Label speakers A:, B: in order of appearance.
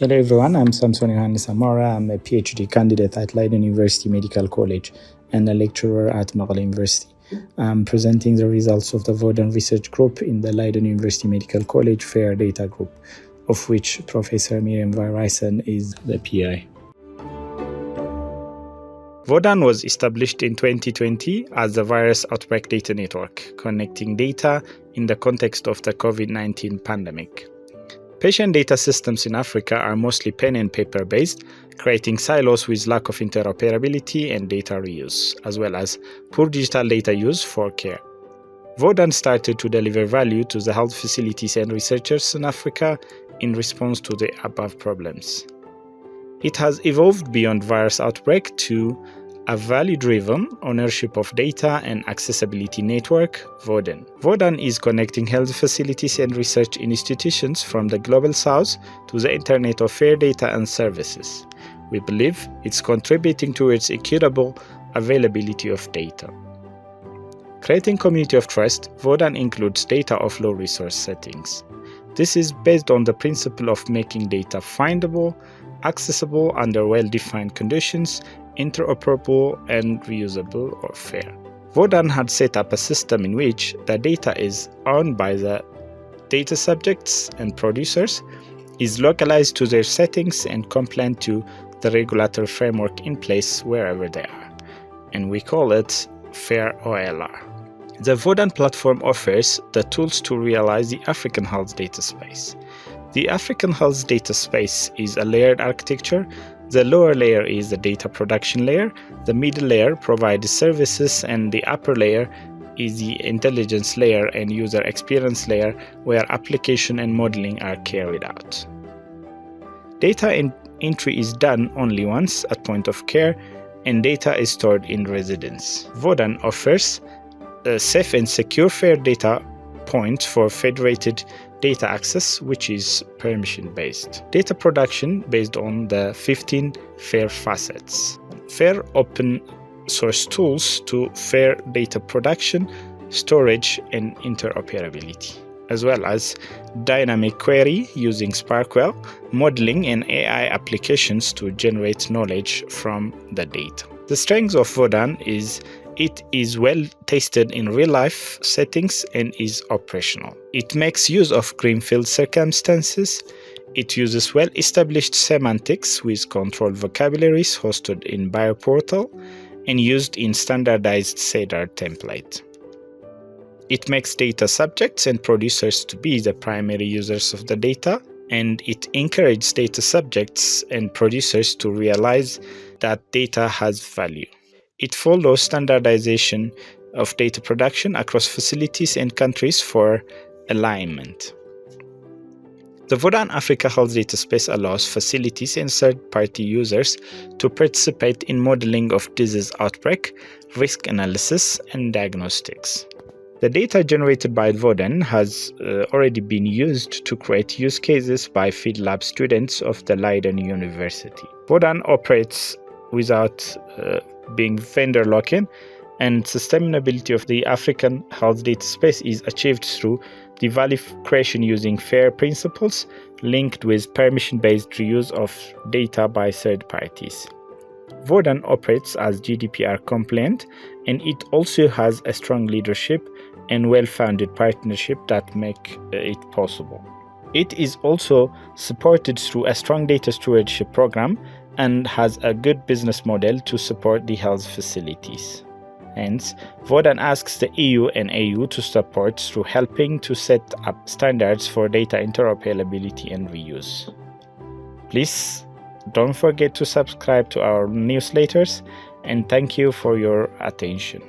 A: Hello everyone, I'm Samson Yohannes Amara. I'm a PhD candidate at Leiden University Medical College and a lecturer at Magala University. I'm presenting the results of the Vodan Research Group in the Leiden University Medical College FAIR Data Group, of which Professor Miriam Vairaisen is the PI. Vodan was established in 2020 as the Virus Outbreak Data Network, connecting data in the context of the COVID-19 pandemic. Patient data systems in Africa are mostly pen and paper based, creating silos with lack of interoperability and data reuse, as well as poor digital data use for care. Vodan started to deliver value to the health facilities and researchers in Africa in response to the above problems. It has evolved beyond virus outbreak to a value-driven ownership of data and accessibility network, Vodan. Vodan is connecting health facilities and research institutions from the global south to the internet of fair data and services. We believe it's contributing towards equitable availability of data. Creating community of trust, Vodan includes data of low resource settings. This is based on the principle of making data findable, accessible under well-defined conditions, interoperable and reusable or fair. Vodan had set up a system in which the data is owned by the data subjects and producers, is localized to their settings and compliant to the regulatory framework in place wherever they are, and we call it FAIR OLR. The Vodan platform offers the tools to realize the African health data space. The African health data space is a layered architecture. The lower layer is the data production layer, the middle layer provides services, and the upper layer is the intelligence layer and user experience layer where application and modeling are carried out. Data entry is done only once at point of care, and data is stored in residence. Vodan offers a safe and secure FAIR data points for federated data access, which is permission-based. Data production based on the 15 FAIR facets. FAIR open source tools to FAIR data production, storage, and interoperability, as well as dynamic query using Sparkwell, modeling, and AI applications to generate knowledge from the data. The strength of Vodan is it is well tested in real-life settings and is operational. It makes use of greenfield circumstances. It uses well-established semantics with controlled vocabularies hosted in BioPortal and used in standardized CEDAR template. It makes data subjects and producers to be the primary users of the data, and it encourages data subjects and producers to realize that data has value. It follows standardization of data production across facilities and countries for alignment. The Vodan Africa Health Data Space allows facilities and third-party users to participate in modeling of disease outbreak, risk analysis, and diagnostics. The data generated by Vodan has already been used to create use cases by field lab students of the Leiden University. Vodan operates without being vendor lock-in, and sustainability of the African health data space is achieved through the value creation using FAIR principles linked with permission-based reuse of data by third parties. Vodan operates as GDPR compliant, and it also has a strong leadership and well-founded partnership that make it possible. It is also supported through a strong data stewardship program and has a good business model to support the health facilities. Hence, Vodan asks the EU and AU to support through helping to set up standards for data interoperability and reuse. Please don't forget to subscribe to our newsletters, and thank you for your attention.